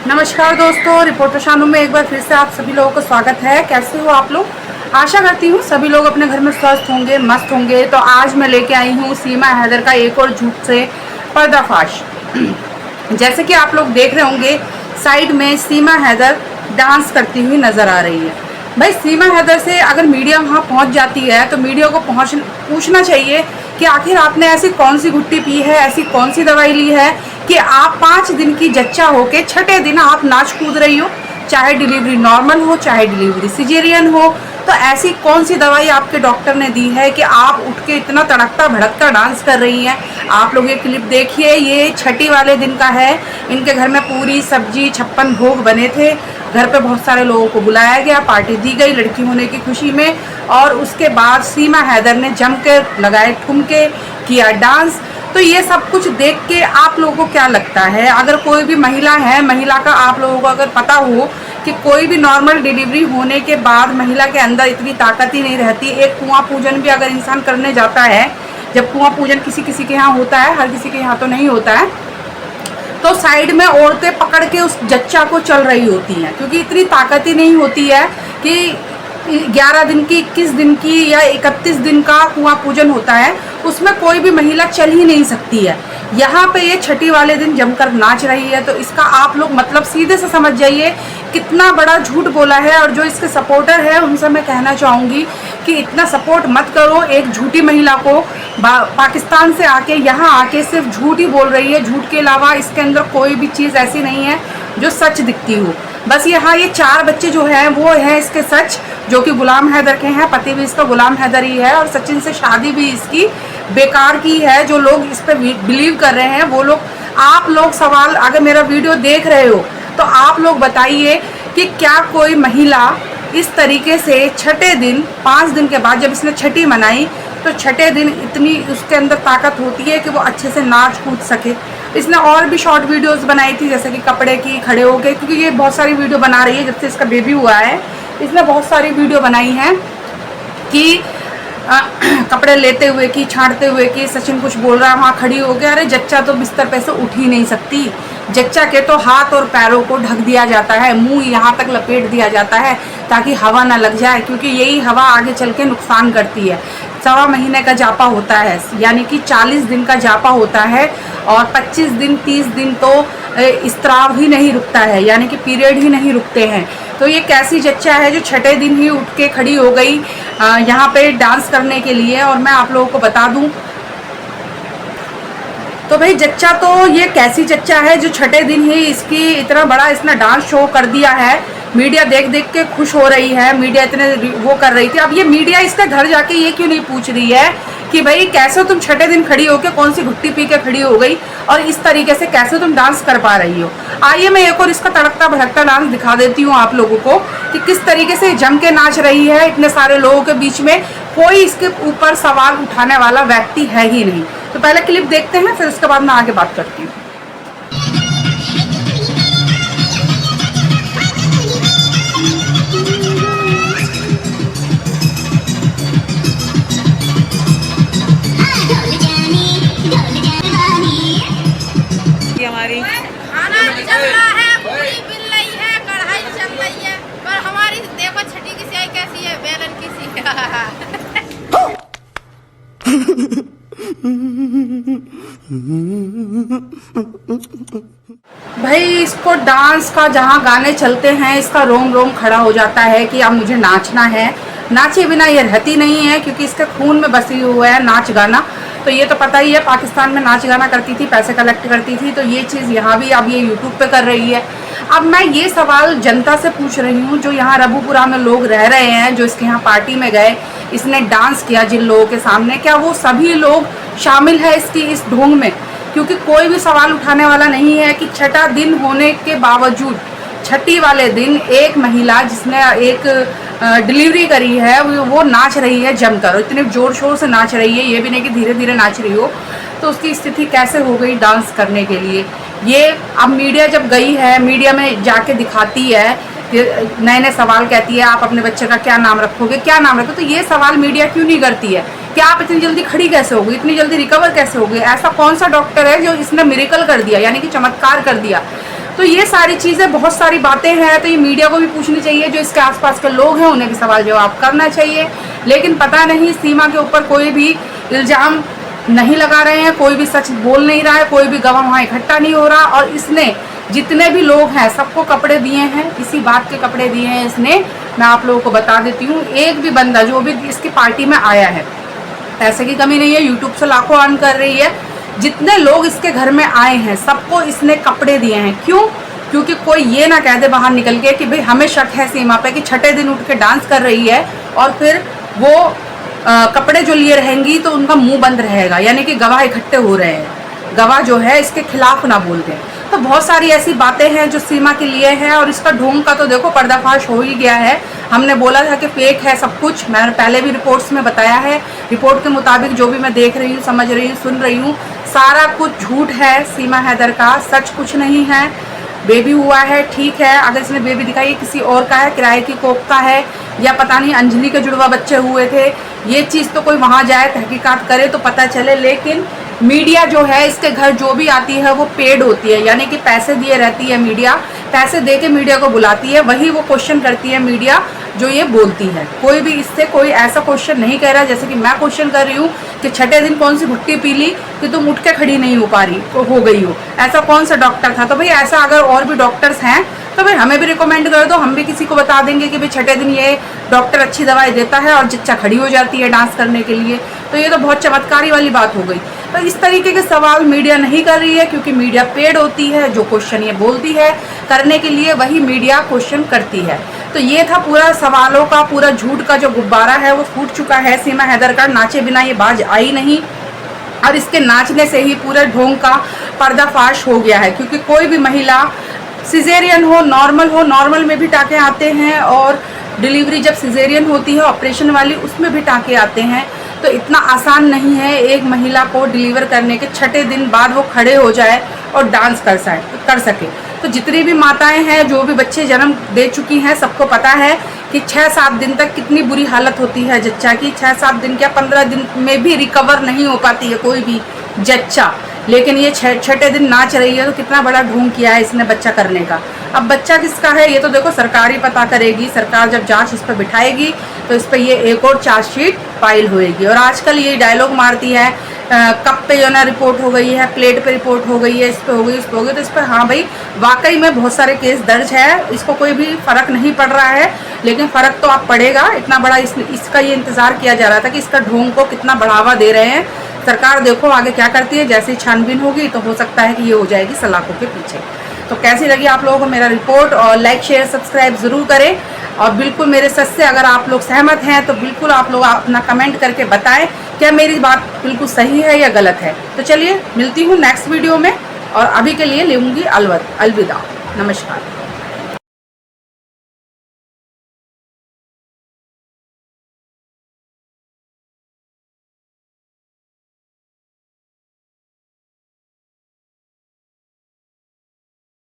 नमस्कार दोस्तों, रिपोर्टर शानू में एक बार फिर से आप सभी लोगों का स्वागत है। कैसे हो आप लोग? आशा करती हूँ सभी लोग अपने घर में स्वस्थ होंगे, मस्त होंगे। तो आज मैं लेके आई हूँ सीमा हैदर का एक और झूठ से पर्दाफाश। जैसे कि आप लोग देख रहे होंगे, साइड में सीमा हैदर डांस करती हुई नजर आ रही है। भाई, सीमा हैदर से अगर मीडिया वहाँ पहुँच जाती है तो मीडिया को पूछना चाहिए कि आखिर आपने ऐसी कौन सी घुट्टी पी है, ऐसी कौन सी दवाई ली है कि आप 5 दिन की जच्चा होके छठे दिन आप नाच कूद रही हो। चाहे डिलीवरी नॉर्मल हो, चाहे डिलीवरी सिजेरियन हो, तो ऐसी कौन सी दवाई आपके डॉक्टर ने दी है कि आप उठ के इतना तड़कता भड़कता डांस कर रही हैं। आप लोग ये क्लिप देखिए, ये छठी वाले दिन का है। इनके घर में पूरी सब्जी 56 भोग बने थे। घर पे बहुत सारे लोगों को बुलाया गया, पार्टी दी गई लड़की होने की खुशी में। और उसके बाद सीमा हैदर ने जम के लगाए ठुमके, किया डांस। तो ये सब कुछ देख के आप लोगों को क्या लगता है? अगर कोई भी महिला है, महिला का आप लोगों को अगर पता हो कि कोई भी नॉर्मल डिलीवरी होने के बाद महिला के अंदर इतनी ताकत ही नहीं रहती। एक कुआं पूजन भी अगर इंसान करने जाता है, जब कुआं पूजन किसी किसी के यहाँ होता है, हर किसी के यहाँ तो नहीं होता है, तो साइड में औरतें पकड़ के उस जच्चा को चल रही होती हैं, क्योंकि इतनी ताकत ही नहीं होती है कि 11 दिन की, 21 दिन की या 31 दिन का कुआं पूजन होता है, उसमें कोई भी महिला चल ही नहीं सकती है। यहाँ पे ये छठी वाले दिन जमकर नाच रही है। तो इसका आप लोग मतलब सीधे से समझ जाइए कितना बड़ा झूठ बोला है। और जो इसके सपोर्टर है उनसे मैं कहना चाहूँगी कि इतना सपोर्ट मत करो एक झूठी महिला को। पाकिस्तान से आके यहाँ आके सिर्फ झूठ ही बोल रही है। झूठ के अलावा इसके अंदर कोई भी चीज़ ऐसी नहीं है जो सच दिखती हो। बस यहाँ ये 4 बच्चे जो हैं वो हैं इसके सच, जो कि गुलाम हैदर के हैं। पति भी इसका गुलाम हैदर ही है और सचिन से शादी भी इसकी बेकार की है। जो लोग इस पर बिलीव कर रहे हैं वो लोग, आप लोग सवाल, अगर मेरा वीडियो देख रहे हो तो आप लोग बताइए कि क्या कोई महिला इस तरीके से छठे दिन, 5 दिन के बाद जब इसने छठी मनाई, तो छठे दिन इतनी उसके अंदर ताकत होती है कि वो अच्छे से नाच कूद सके। इसने और भी शॉर्ट वीडियोस बनाई थी, जैसे कि कपड़े की, खड़े होके, क्योंकि ये बहुत सारी वीडियो बना रही है जब से इसका बेबी हुआ है। इसने बहुत सारी वीडियो बनाई हैं कि कपड़े लेते हुए की, छांटते हुए की, सचिन कुछ बोल रहा है, वहाँ खड़ी हो गया। अरे जच्चा तो बिस्तर पे से उठ ही नहीं सकती। जच्चा के तो हाथ और पैरों को ढक दिया जाता है, मुंह यहाँ तक लपेट दिया जाता है ताकि हवा ना लग जाए, क्योंकि यही हवा आगे चल के नुकसान करती है। 1.25 महीने का जापा होता है, यानी कि 40 दिन का जापा होता है। और 25 दिन, 30 दिन तो स्त्राव ही नहीं रुकता है, यानी कि पीरियड ही नहीं रुकते हैं। तो ये कैसी जच्चा है जो छठे दिन ही उठ के खड़ी हो गई यहाँ पे डांस करने के लिए। और मैं आप लोगों को बता दूं, तो भाई जच्चा तो ये कैसी जच्चा है जो छठे दिन ही इसकी इतना बड़ा इसने डांस शो कर दिया है। मीडिया देख देख के खुश हो रही है, मीडिया इतने वो कर रही थी। अब ये मीडिया इसके घर जाके ये क्यों नहीं पूछ रही है कि भाई कैसे तुम छठे दिन खड़ी होके कौन सी घुट्टी पी के खड़ी हो गई और इस तरीके से कैसे तुम डांस कर पा रही हो। आइए मैं एक और इसका तड़कता भड़कता डांस दिखा देती हूँ आप लोगों को कि किस तरीके से जम के नाच रही है इतने सारे लोगों के बीच में। कोई इसके ऊपर सवाल उठाने वाला व्यक्ति है ही नहीं। तो पहले क्लिप देखते हैं, फिर उसके बाद मैं आगे बात करती हूँ। हमारी खाना चल रहा है, पूरी बिल रही है, कढ़ाई चल रही है, पर हमारी देखो छठी की सियाई कैसी है, बेलन की सी। भाई इसको डांस का जहाँ गाने चलते हैं इसका रोम रोम खड़ा हो जाता है कि अब मुझे नाचना है। नाचे बिना ये रहती नहीं है, क्योंकि इसके खून में बसी हुआ है नाच गाना। तो ये तो पता ही है, पाकिस्तान में नाच गाना करती थी, पैसे कलेक्ट करती थी, तो ये चीज़ यहाँ भी अब ये यूट्यूब पे कर रही है। अब मैं ये सवाल जनता से पूछ रही हूँ जो यहाँ रबूपुरा में लोग रह रहे हैं, जो इसके यहाँ पार्टी में गए, इसने डांस किया जिन लोगों के सामने, क्या वो सभी लोग शामिल है इसकी इस ढोंग में? क्योंकि कोई भी सवाल उठाने वाला नहीं है कि छठा दिन होने के बावजूद, छठी वाले दिन एक महिला जिसने एक डिलीवरी करी है वो नाच रही है जमकर, इतने जोर शोर से नाच रही है, ये भी नहीं कि धीरे धीरे नाच रही हो। तो उसकी स्थिति कैसे हो गई डांस करने के लिए? ये अब मीडिया जब गई है, मीडिया में जाके दिखाती है, नए नए सवाल कहती है, आप अपने बच्चे का क्या नाम रखोगे, क्या नाम रखोगे? तो ये सवाल मीडिया क्यों नहीं करती है कि आप इतनी जल्दी खड़ी कैसे हो गई, इतनी जल्दी रिकवर कैसे हो गई? ऐसा कौन सा डॉक्टर है जो इसने मिरेकल कर दिया, यानी कि चमत्कार कर दिया? तो ये सारी चीज़ें, बहुत सारी बातें हैं, तो ये मीडिया को भी पूछनी चाहिए, जो इसके आसपास के लोग हैं उन्हें भी सवाल जवाब करना चाहिए। लेकिन पता नहीं सीमा के ऊपर कोई भी इल्ज़ाम नहीं लगा रहे हैं, कोई भी सच बोल नहीं रहा है, कोई भी गवाह वहाँ इकट्ठा नहीं हो रहा। और इसने जितने भी लोग हैं सबको कपड़े दिए हैं, इसी बात के कपड़े दिए हैं इसने। मैं आप लोगों को बता देती हूँ, एक भी बंदा जो भी इसकी पार्टी में आया है, पैसे की कमी नहीं है, यूट्यूब से लाखों अर्न कर रही है, जितने लोग इसके घर में आए हैं सबको इसने कपड़े दिए हैं। क्यों? क्योंकि कोई ये ना कह दे बाहर निकल के कि भाई हमें शक है सीमा पे कि छठे दिन उठ के डांस कर रही है और फिर वो कपड़े जो लिए रहेंगी तो उनका मुंह बंद रहेगा, यानी कि गवाह इकट्ठे हो रहे हैं, गवाह जो है इसके खिलाफ ना बोल दें। तो बहुत सारी ऐसी बातें हैं जो सीमा के लिए हैं। और इसका ढोंग का तो देखो पर्दाफाश हो ही गया है। हमने बोला था कि फेक है सब कुछ, मैंने पहले भी रिपोर्ट्स में बताया है। रिपोर्ट के मुताबिक जो भी मैं देख रही हूँ, समझ रही हूँ, सुन रही हूँ, सारा कुछ झूठ है सीमा हैदर का, सच कुछ नहीं है। बेबी हुआ है, ठीक है, अगर इसने बेबी दिखाई किसी और का है, किराए की कोख का है, या पता नहीं अंजलि के जुड़वा बच्चे हुए थे, ये चीज़ तो कोई वहाँ जाए तहकीकात करे तो पता चले। लेकिन मीडिया जो है इसके घर जो भी आती है वो पेड होती है, यानी कि पैसे दिए रहती है मीडिया, पैसे दे के मीडिया को बुलाती है, वही वो क्वेश्चन करती है मीडिया जो ये बोलती है। कोई भी इससे कोई ऐसा क्वेश्चन नहीं कह रहा जैसे कि मैं क्वेश्चन कर रही हूँ कि छठे दिन कौन सी भुट्टी पी ली कि तुम उठ के खड़ी नहीं हो पा रही, तो हो गई हो, ऐसा कौन सा डॉक्टर था? तो भाई ऐसा अगर और भी डॉक्टर्स हैं तो भाई हमें भी रिकमेंड कर दो, हम भी किसी को बता देंगे कि भाई छठे दिन ये डॉक्टर अच्छी दवाई देता है और जच्चा खड़ी हो जाती है डांस करने के लिए। तो ये तो बहुत चमत्कारी वाली बात हो गई। तो इस तरीके के सवाल मीडिया नहीं कर रही है, क्योंकि मीडिया पेड होती है, जो क्वेश्चन ये बोलती है करने के लिए वही मीडिया क्वेश्चन करती है। तो ये था पूरा सवालों का, पूरा झूठ का जो गुब्बारा है वो फूट चुका है सीमा हैदर का। नाचे बिना ये बाज आई नहीं, और इसके नाचने से ही पूरे ढोंग का पर्दाफाश हो गया है। क्योंकि कोई भी महिला सिजेरियन हो, नॉर्मल में भी टाँके आते हैं, और डिलीवरी जब सिजेरियन होती है ऑपरेशन वाली उसमें भी टाँके आते हैं। तो इतना आसान नहीं है एक महिला को डिलीवर करने के छठे दिन बाद वो खड़े हो जाए और डांस कर सके। तो जितनी भी माताएं हैं जो भी बच्चे जन्म दे चुकी हैं सबको पता है कि 6-7 दिन तक कितनी बुरी हालत होती है जच्चा की। 6-7 दिन क्या 15 दिन में भी रिकवर नहीं हो पाती है कोई भी जच्चा। लेकिन ये छठे दिन नाच रही है, तो कितना बड़ा ढोंग किया है इसने बच्चा करने का। अब बच्चा किसका है ये तो देखो सरकार ही पता करेगी। सरकार जब जांच इस पर बिठाएगी तो इस पर ये एक और चार्जशीट फाइल होएगी। और आजकल ये डायलॉग मारती है, कप पे जो ना रिपोर्ट हो गई है, प्लेट पे रिपोर्ट हो गई है, इस पे हो गई, इस पे हो गई। तो इस पर हाँ भाई वाकई में बहुत सारे केस दर्ज है, इसको कोई भी फर्क नहीं पड़ रहा है। लेकिन फ़र्क तो अब पड़ेगा। इतना बड़ा इसका ये इंतज़ार किया जा रहा था कि इसका ढोंग को कितना बढ़ावा दे रहे हैं। सरकार देखो आगे क्या करती है। जैसे ही छानबीन होगी तो हो सकता है कि ये हो जाएगी सलाखों के पीछे। तो कैसी लगी आप लोगों को मेरा रिपोर्ट, और लाइक शेयर सब्सक्राइब ज़रूर करें। और बिल्कुल मेरे सच से अगर आप लोग सहमत हैं तो बिल्कुल आप लोग अपना कमेंट करके बताएं क्या मेरी बात बिल्कुल सही है या गलत है। तो चलिए मिलती हूँ नेक्स्ट वीडियो में, और अभी के लिए लूँगी अलविदा, नमस्कार।